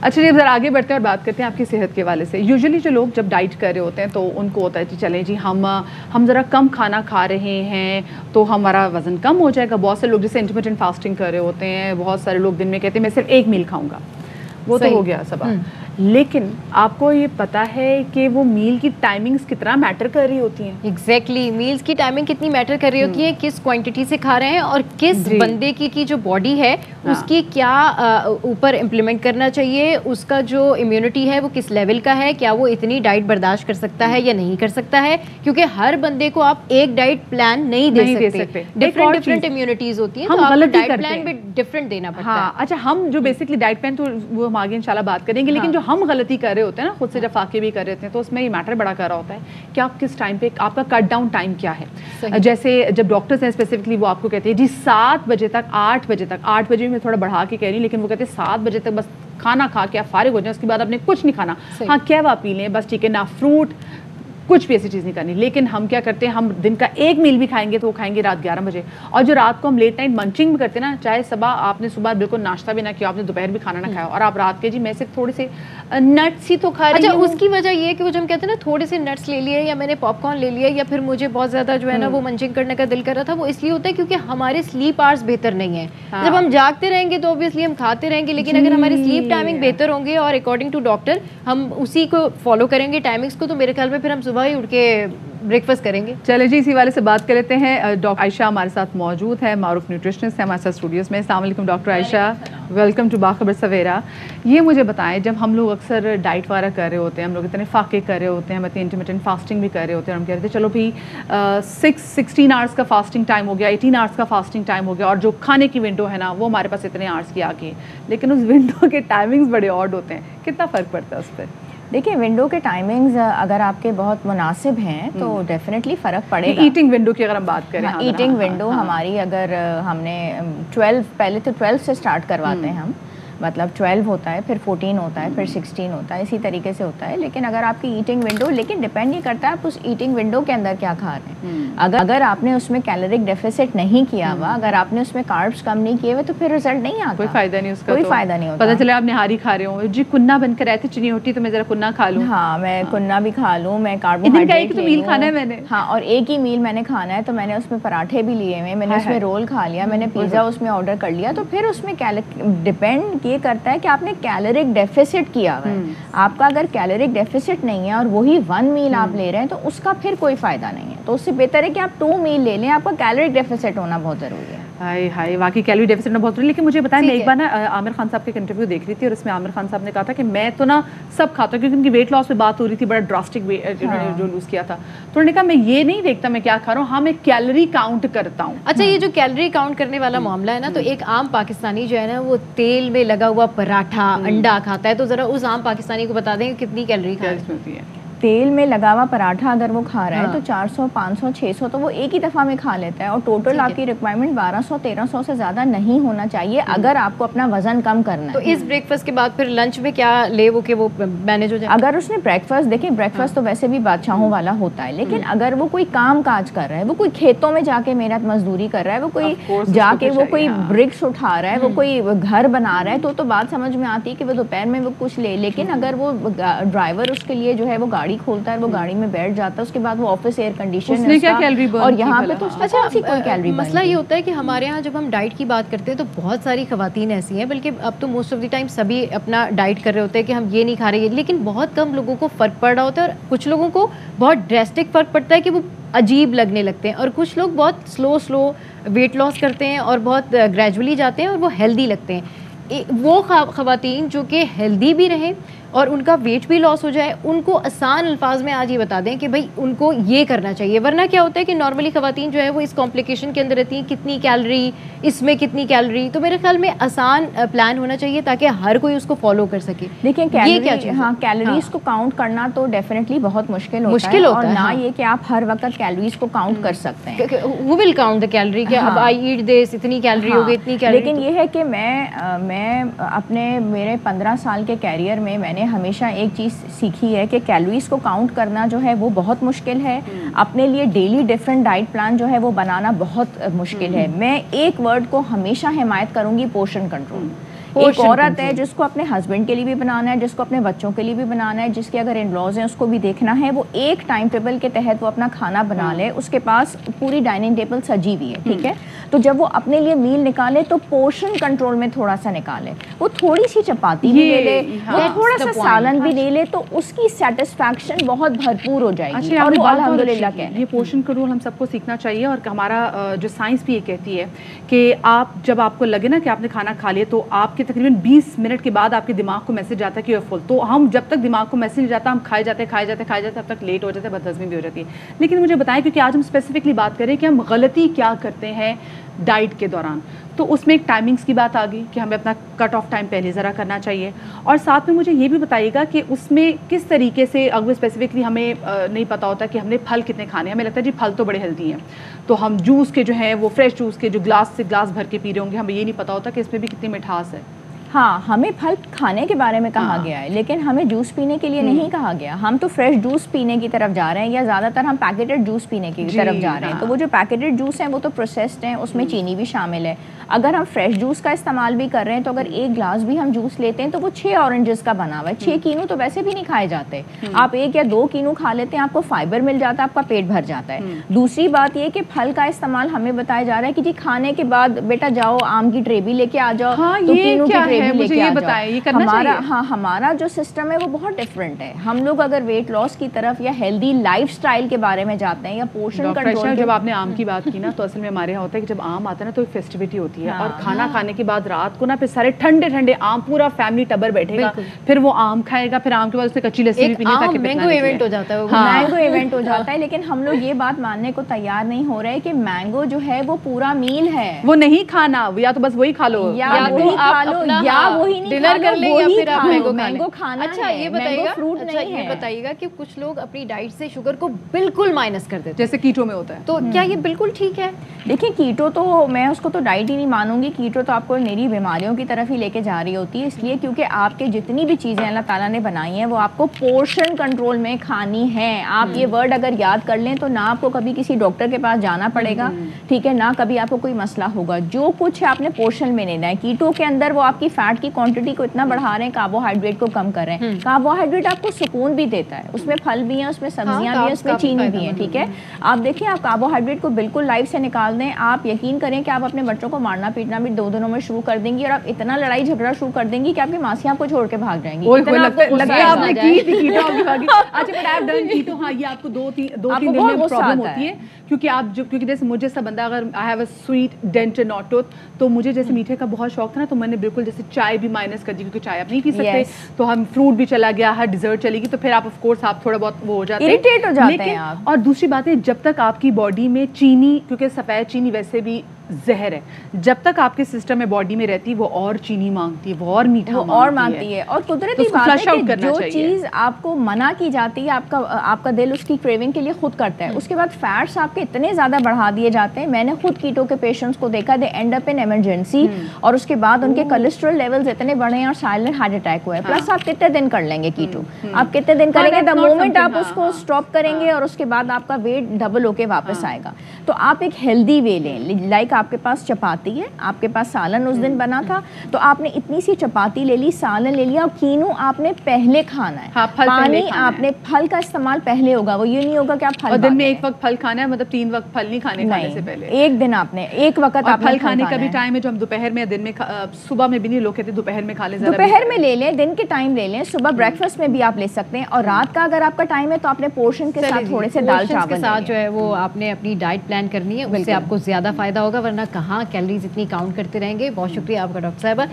اچھا جی ذرا آگے بڑھتے ہیں اور بات کرتے ہیں آپ کی صحت کے حوالے سے. یوزلی جو لوگ جب ڈائٹ کر رہے ہوتے ہیں تو ان کو ہوتا ہے کہ چلیں جی ہم ذرا کم کھانا کھا رہے ہیں تو ہمارا وزن کم ہو جائے گا. بہت سے لوگ جیسے انٹرمیٹنٹ فاسٹنگ کر رہے ہوتے ہیں, بہت سارے لوگ دن میں کہتے ہیں میں صرف ایک میل کھاؤں گا, وہ تو ہو گیا سب. لیکن آپ کو یہ پتا ہے کہ وہ میل کی ٹائمنگز کتنا میٹر کر رہی ہوتی ہیں؟ ایگزیکٹلی, میلز کی ٹائمنگ کتنی میٹر کر رہی ہوتی ہے, کس کوانٹٹی سے کھا رہے ہیں اور کس بندے کی جو باڈی ہے اس کی کیا اوپر امپلیمنٹ کرنا چاہیے, اس کا جو امیونٹی ہے وہ کس لیول کا ہے, کیا وہ اتنی ڈائٹ برداشت کر سکتا ہے یا نہیں کر سکتا ہے, کیونکہ ہر بندے کو آپ ایک ڈائٹ پلان نہیں دے سکتے. ڈفرینٹ امیونٹیز ہوتی ہیں تو آپ کو ڈائٹ پلان بھی ڈفرینٹ دینا پڑتا ہے. اچھا ہم جو بیسکلی ڈائٹ پلان تو وہ ہم آگے انشاءاللہ بات کریں گے, لیکن جو ہم غلطی کر رہے ہوتے ہیں نا خود سے جب فاقے بھی کر رہے ہوتے ہیں تو اس میں یہ میٹر بڑا کر رہا ہوتا ہے کہ آپ کس ٹائم پہ آپ کا کٹ ڈاؤن ٹائم کیا ہے. جیسے جب ڈاکٹرز ہیں اسپیسیفکلی وہ آپ کو کہتے ہیں جی 7 بجے تک 8 بجے تک, 8 بجے میں تھوڑا بڑھا کے کہہ رہی ہوں, لیکن وہ کہتے ہیں 7 بجے تک بس کھانا کھا کے آپ فارغ ہو جائیں, اس کے بعد آپ نے کچھ نہیں کھانا, ہاں کہوا پی لیں بس ٹھیک ہے, نہ فروٹ کچھ بھی ایسی چیز نہیں کرنی. لیکن ہم کیا کرتے ہیں, ہم دن کا ایک میل بھی کھائیں گے تو وہ کھائیں گے رات 11 بجے, اور جو رات کو ہم لیٹ نائٹ منچنگ بھی کرتے ہیں نا, چاہے آپ نے صبح بالکل ناشتہ بھی نہ کیا, آپ نے دوپہر بھی کھانا نہ کھایا, اور آپ رات کے جی میں صرف تھوڑے سے نٹس ہی تو کھا رہی ہوں. اس کی وجہ یہ ہے کہ وہ جب ہم کہتے ہیں نا تھوڑے سے نٹس لے لیے یا میں نے پاپ کارن لے لیا یا پھر مجھے بہت زیادہ جو ہے نا وہ منچنگ کرنے کا دل کر رہا تھا, وہ اس لیے ہوتا ہے کیونکہ ہمارے سلیپ آورس بہتر نہیں ہیں. جب ہم جاگتے رہیں گے تو اوبویسلی ہم کھاتے رہیں گے, لیکن اگر ہماری سلیپ ٹائمنگ بہتر ہوں گے اور اکارڈنگ ٹو ڈاکٹر ہم اسی کو فالو کریں گے ٹائمنگس کو, تو میرے خیال میں پھر ہم صبح ہی اٹھ کے بریک فاسٹ کریں گے. چلے جی اسی والے سے بات کر لیتے ہیں. ڈاکٹر عائشہ ہمارے ساتھ موجود ہے, معروف نیوٹریشنسٹ ہے ہمارے ساتھ اسٹوڈیوز میں. السلام علیکم ڈاکٹر عائشہ, ویلکم ٹو باخبر سویرا. یہ مجھے بتائیں, جب ہم لوگ اکثر ڈائٹ وغیرہ کر رہے ہوتے ہیں, ہم لوگ اتنے فاقے کر رہے ہوتے ہیں, ہم اتنی انٹرمیٹنٹ فاسٹنگ بھی کر رہے ہوتے ہیں, ہم کہہ رہے تھے چلو بھی 16 آورس کا فاسٹنگ ٹائم ہو گیا, 18 آورس کا فاسٹنگ ٹائم ہو گیا, اور جو کھانے کی ونڈو ہے نا وہ ہمارے پاس اتنے آورس کی آ گئی, لیکن اس ونڈو کے ٹائمنگز بڑے آڈ ہوتے ہیں. کتنا فرق پڑتا ہے اس پہ؟ دیکھیں ونڈو کے ٹائمنگز اگر آپ کے بہت مناسب ہیں تو ڈیفینیٹلی فرق پڑے گا. ایٹنگ ونڈو کی اگر ہم بات کریں, ایٹنگ ونڈو ہماری اگر ہم نے 12 پہلے تو 12 سے سٹارٹ کرواتے ہیں ہم, مطلب 12 ہوتا ہے, پھر 14 ہوتا ہے, پھر 16 ہوتا ہے, اسی طریقے سے ہوتا ہے. لیکن اگر آپ کی ایٹنگ ونڈو, لیکن ڈپینڈ یہ کرتا ہے آپ اس ایٹنگ ونڈو کے اندر کیا کھا رہے ہیں. اگر آپ نے اس میں کیلورک ڈیفیسٹ نہیں کیا ہوا, اگر آپ نے اس میں کاربس کم نہیں کیے ہوئے, تو پھر رزلٹ نہیں آتا, کوئی فائدہ نہیں اس کا, کوئی فائدہ نہیں ہوتا. پتہ چلے آپ نہاری کھا رہے ہو, جی کننا بن کر رہتے چنی ہوتی تو میں ذرا کننا کھا لوں, ہاں میں کننا بھی کھا لوں, میں کاربوہائیڈریٹ میل کھانا ہے میں نے, ہاں اور ایک ہی میل میں نے کھانا ہے, تو میں نے اس میں پراٹھے بھی لیے ہوئے, میں نے اس میں رول کھا لیا, میں نے پیزا اس میں آرڈر کر لیا. تو پھر اس میں ڈپینڈ یہ کرتا ہے کہ آپ نے کیلورک ڈیفیسٹ کیا ہوا ہے. آپ کا اگر کیلورک ڈیفیسٹ نہیں ہے اور وہی 1 میل آپ لے رہے ہیں تو اس کا پھر کوئی فائدہ نہیں ہے. تو اس سے بہتر ہے کہ آپ 2 میل لے لیں, آپ کا کیلورک ڈیفیسٹ ہونا بہت ضروری ہے. ہائی واقعی کیلوری ڈیفیسٹ ہونا بہت ضروری. لیکن مجھے بتائیں, میں ایک بار نا عامر خان صاحب کے انٹرویو دیکھ رہی تھی, اور اس میں عامر خان صاحب نے کہا تھا کہ میں تو نا سب کھاتا ہوں, کیونکہ ان کی ویٹ لاس پہ بات ہو رہی تھی, بڑا ڈراسٹک ویٹ جو لوز کیا تھا, تو انہوں نے کہا میں یہ نہیں دیکھتا میں کیا کھا رہا ہوں, ہاں میں کیلوری کاؤنٹ کرتا ہوں. اچھا یہ جو کیلوری کاؤنٹ کرنے والا معاملہ ہے نا, تو ایک عام پاکستانی جو ہے نا وہ تیل میں لگا ہوا پراٹھا انڈا کھاتا ہے, تو ذرا اس عام پاکستانی کو بتا دیں کہ کتنی کیلوری کھاتی ہے. تیل میں لگا ہوا پراٹھا اگر وہ کھا رہا ہے تو 400 500 600 تو وہ ایک ہی دفعہ میں کھا لیتا ہے, اور ٹوٹل آپ کی ریکوائرمنٹ 1200 1300 سے زیادہ نہیں ہونا چاہیے اگر آپ کو اپنا وزن کم کرنا ہے. تو اس بریک فاسٹ کے بعد پھر لنچ میں کیا لے وہ کہ وہ مینیج ہو جائے؟ اگر اس نے بریک فاسٹ, دیکھیں بریک فاسٹ تو ویسے بھی بادشاہوں والا ہوتا ہے, لیکن اگر وہ کوئی کام کاج کر رہا ہے, وہ کوئی کھیتوں میں جا کے محنت مزدوری کر رہا ہے, وہ کوئی جا کے وہ کوئی برکس اٹھا رہا ہے, وہ کوئی گھر بنا رہا ہے, تو بات سمجھ میں آتی ہے کہ وہ دوپہر میں وہ کچھ لے. لیکن اگر وہ ڈرائیور اس کے لیے جو ہے وہ گاڑی کھولتا ہے, وہ گاڑی میں بیٹھ جاتا ہے, اس کے بعد وہ آفس ایئر کنڈیشن اور یہاں پہ تو اس کا کوئی کیلوری. مسئلہ یہ ہوتا ہے کہ ہمارے یہاں جب ہم ڈائٹ کی بات کرتے ہیں تو بہت ساری خواتین ایسی ہیں, بلکہ اب تو موسٹ آف دی ٹائم سبھی اپنا ڈائٹ کر رہے ہوتے ہیں کہ ہم یہ نہیں کھا رہے, لیکن بہت کم لوگوں کو فرق پڑ رہا ہوتا ہے, اور کچھ لوگوں کو بہت ڈریسٹک فرق پڑتا ہے کہ وہ عجیب لگنے لگتے ہیں, اور کچھ لوگ بہت سلو ویٹ لاس کرتے ہیں اور بہت گریجولی جاتے ہیں اور وہ ہیلدی لگتے ہیں. وہ خواتین جو کہ ہیلدی بھی رہیں اور ان کا ویٹ بھی لاس ہو جائے, ان کو آسان الفاظ میں آج یہ بتا دیں کہ بھائی ان کو یہ کرنا چاہیے. ورنہ کیا ہوتا ہے کہ نارملی خواتین جو ہے وہ اس کمپلیکیشن کے اندر رہتی ہیں, کتنی کیلوری, اس میں کتنی کیلوری. تو میرے خیال میں آسان پلان ہونا چاہیے تاکہ ہر کوئی اس کو فالو کر سکے. دیکھیں کیلوریز کو کاؤنٹ کرنا تو ڈیفینیٹلی بہت مشکل ہوتا ہے, اور نہ یہ کہ آپ ہر وقت کیلوریز کو کاؤنٹ کر سکتے ہیں. Who will count the calorie کہ اب I eat this, اتنی کیلوری ہوگی, اتنی کیلوری. لیکن یہ ہے کہ میں اپنے میرے 15 سال کے کیریئر میں نے ہمیشہ ایک چیز سیکھی ہے کہ کیلوریز کو کاؤنٹ کرنا جو ہے وہ بہت مشکل ہے. اپنے لیے ڈیلی ڈفرینٹ ڈائٹ پلان جو ہے وہ بنانا بہت مشکل ہے. میں ایک ورڈ کو ہمیشہ حمایت کروں گی, پورشن کنٹرول. ایک عورت ہے جس کو اپنے ہسبینڈ کے لیے بھی بنانا ہے, جس کو اپنے بچوں کے لیے بھی بنانا ہے, جس کے اگر ان لاز ہیں اس کو بھی دیکھنا ہے, وہ ایک ٹائم ٹیبل کے تحت وہ اپنا کھانا بنا لے, اس کے پاس پوری ڈائننگ ٹیبل سجی ہوئی ہے, ٹھیک ہے, تو جب وہ اپنے لیے میل نکالے تو پورشن کنٹرول میں تھوڑا سا نکالے, وہ تھوڑی سی چپاتی بھی لے لے, وہ تھوڑا سا سالن بھی لے لے, تو اس کی سیٹسفیکشن بہت بھرپور ہو جائے گی. اور وہ الحمدللہ کہ یہ پورشن کنٹرول ہم سب کو سیکھنا چاہیے, اور ہمارا جو سائنس بھی یہ کہتی ہے کہ آپ جب آپ کو لگے نا کہ آپ نے کھانا کھا لیا تو آپ کے تقریباً 20 منٹ کے بعد آپ کے دماغ کو میسج آتا ہے کہ یو فل. تو ہم جب تک دماغ کو میسج نہیں جاتا ہم کھائے جاتے اب تک لیٹ ہو جاتے ہیں, بد ہضمی بھی ہو جاتی ہے. لیکن مجھے بتائیں, کیونکہ آج ہم اسپیسیفکلی بات کریں کہ ہم غلطی کیا کرتے ہیں ڈائٹ کے دوران, تو اس میں ایک ٹائمنگس کی بات آ گئی کہ ہمیں اپنا کٹ آف ٹائم پہلے ذرا کرنا چاہیے, اور ساتھ میں مجھے یہ بھی بتائیے گا کہ اس میں کس طریقے سے, اگر اسپیسیفکلی ہمیں نہیں پتہ ہوتا کہ ہم نے پھل کتنے کھانے ہیں, ہمیں لگتا ہے جی پھل تو بڑے ہیلدی ہیں, تو ہم جوس کے جو ہیں وہ فریش جوس کے جو گلاس سے گلاس بھر کے پی رہے ہوں گے, ہمیں یہ نہیں پتہ ہوتا کہ اس میں بھی کتنی مٹھاس ہے. ہاں, ہمیں پھل کھانے کے بارے میں کہا گیا ہے, لیکن ہمیں جوس پینے کے لیے نہیں کہا گیا. ہم تو فریش جوس پینے کی طرف جا رہے ہیں, یا زیادہ تر ہم پیکیٹڈ جوس پینے کی طرف جا رہے ہیں. تو وہ جو پیکیٹڈ جوس ہیں وہ تو پروسیسڈ ہیں, اس میں چینی بھی شامل ہے. اگر ہم فریش جوس کا استعمال بھی کر رہے ہیں تو اگر ایک گلاس بھی ہم جوس لیتے ہیں تو وہ 6 اورنجز کا بنا ہوا ہے. 6 کینو تو ویسے بھی نہیں کھائے جاتے, آپ 1 یا 2 کینو کھا لیتے ہیں, آپ کو فائبر مل جاتا ہے, آپ کا پیٹ بھر جاتا ہے. دوسری بات یہ کہ پھل کا استعمال ہمیں بتایا جا رہا ہے کہ جی کھانے کے بعد بیٹا جاؤ آم کی ٹرے بھی لے کے آ جاؤ, تو کینو کی ٹرے بھی لے کے آ جاؤ. ہمارا جو سسٹم ہے وہ بہت ڈفرینٹ ہے. ہم لوگ اگر ویٹ لاس کی طرف یا ہیلدی لائف سٹائل کے بارے میں جاتے ہیں یا پورشن کنٹرول, جب آپ نے آم کی بات کی نا, تو اصل میں ہمارے یہاں ہوتا ہے کہ جب آم آتا ہے نا تو ایک فیسٹیوٹی ہوتی ہے, اور کھانا کھانے کے بعد رات کو نا پھر سارے ٹھنڈے ٹھنڈے آم, پورا فیملی ٹبر بیٹھے گا, پھر وہ آم کھائے گا, پھر آم کے بعد اس سے کچی لسی بھی پینے کا, مینگو ایونٹ ہو جاتا ہے, مینگو ایونٹ ہو جاتا ہے. لیکن ہم لوگ یہ بات ماننے کو تیار نہیں ہو رہے کہ مینگو جو ہے وہ پورا میل ہے, وہ نہیں کھانا, یا تو بس وہی کھا لو, یا وہی کھا لو, یا وہی ڈنر کر لیں, یا پھر آپ مینگو کھانا. اچھا یہ بتائیے گا کہ کچھ لوگ اپنی ڈائٹ سے شوگر کو بالکل مائنس کر دیتے ہیں, جیسے کیٹو میں ہوتا ہے, تو کیا یہ بالکل ٹھیک ہے؟ دیکھیں کیٹو تو میں اس کو تو ڈائٹ ہی نہیں مانوں گی. کیٹو تو آپ کو میری بیماریوں کی طرف ہی لے کے جا رہی ہوتی ہے, اس لیے کیونکہ آپ کے جتنی بھی چیزیں اللہ تعالیٰ نے بنائی ہیں وہ آپ کو پورشن کنٹرول میں کھانی ہیں. آپ یہ ورڈ اگر یاد کر لیں تو نہ آپ کو کبھی کسی ڈاکٹر کے پاس جانا پڑے گا, ٹھیک ہے, نہ کبھی آپ کو کوئی مسئلہ ہوگا. جو کچھ ہے آپ نے پورشن میں لینا ہے. کیٹو کے اندر وہ آپ کی فیٹ کی کوانٹٹی کو اتنا بڑھا رہے ہیں, کاربوہائیڈریٹ کو کم کر رہے ہیں. کاربوہائیڈریٹ آپ کو سکون بھی دیتا ہے, اس میں پھل بھی ہیں, اس میں سبزیاں بھی ہیں, اس میں چینی بھی ہیں, ٹھیک ہے. آپ دیکھیں آپ کاربوہائیڈریٹ کو بالکل لائف سے نکال دیں, آپ یقین کریں کہ آپ اپنے بچوں کو مارنا پیٹنا بھی 2 دنوں میں شروع کر دیں گی, اور آپ اتنا لڑائی جھگڑا شروع کر دیں گی کہ آپ کی ماسیاں آپ کو چھوڑ کے بھاگ جائیں گی. یہ آپ کو 2-3 دن میں پرابلم ہوتی ہے, کیونکہ جیسے مجھے سا بندہ اگر I have a sweet dent not tooth, تو مجھے جیسے میٹھے کا بہت شوق تھا نا, تو میں نے بالکل جیسے چائے بھی مائنس کر دی, کیونکہ چائے آپ نہیں پی سکتے, تو ہم فروٹ بھی چلا گیا, ہر ڈیزرٹ چلے گی, تو پھر آپ آف کورس آپ تھوڑا بہت وہ ہو جاتے ہیں, اریٹیٹ ہو جاتے ہیں آپ. اور دوسری بات ہے, جب تک آپ کی باڈی میں چینی, کیونکہ سفید چینی ویسے بھی زہر ہے, جب تک آپ کے سسٹم میں باڈی میں رہتی وہ اور چینی مانگتی ہے, وہ اور میٹھا مانگتی ہے. اور قدرتی بات ہے کہ جو چیز آپ کو منع کی جاتی ہے آپ کا دل اس کی کریونگ کے لیے خود کرتا ہے, اس کے بعد فیٹس آپ کے اتنے زیادہ بڑھا دیے جاتے ہیں. میں نے خود کیٹو کے پیشنٹس کو دیکھا, دے اینڈ اپ ان ایمرجنسی, اور اس کے بعد ان کے کولیسٹرول لیولز اتنے بڑھے ہیں اور سائلنٹ ہارٹ اٹیک ہوا ہے. پلس آپ کتنے دن کر لیں گے کیٹو, آپ کتنے دن کریں گے, دا مومنٹ آپ اس کو اسٹاپ کریں گے اور اس کے بعد آپ کا ویٹ ڈبل ہو کے واپس آئے گا. تو آپ ایک ہیلدی وے لیں, لائک آپ کے پاس چپاتی ہے, آپ کے پاس سالن اس دن بنا تھا, تو آپ نے اتنی سی چپاتی لے لی, سالن لے لیا, اور کینو آپ نے پہلے کھانا ہے, پانی آپ نے, پھل کا استعمال پہلے ہوگا. وہ یہ نہیں ہوگا کہ آپ پھل دن میں ایک وقت پھل کھانا ہے, مطلب 3 وقت پھل نہیں کھانے سے پہلے, ایک دن آپ نے ایک وقت آپ پھل کھانے کا بھی ٹائم ہے جو ہم دوپہر میں, دن میں, صبح میں بھی نہیں, لوگ کہتے ہیں دوپہر میں کھا لیں, دوپہر میں لے لیں, دن کے ٹائم لے لیں, صبح بریک فاسٹ میں بھی آپ لے سکتے ہیں, اور رات کا اگر آپ کا ٹائم ہے تو آپ نے پورشن کے ساتھ تھوڑے سے دال چاول کے ساتھ جو ہے وہ آپ نے اپنی ڈائٹ پلان کرنی ہے, اس سے آپ کو زیادہ فائدہ ہوگا, ورنہ کہاں کیلریز اتنی کاؤنٹ کرتے رہیں گے. بہت شکریہ آپ کا ڈاکٹر صاحبہ.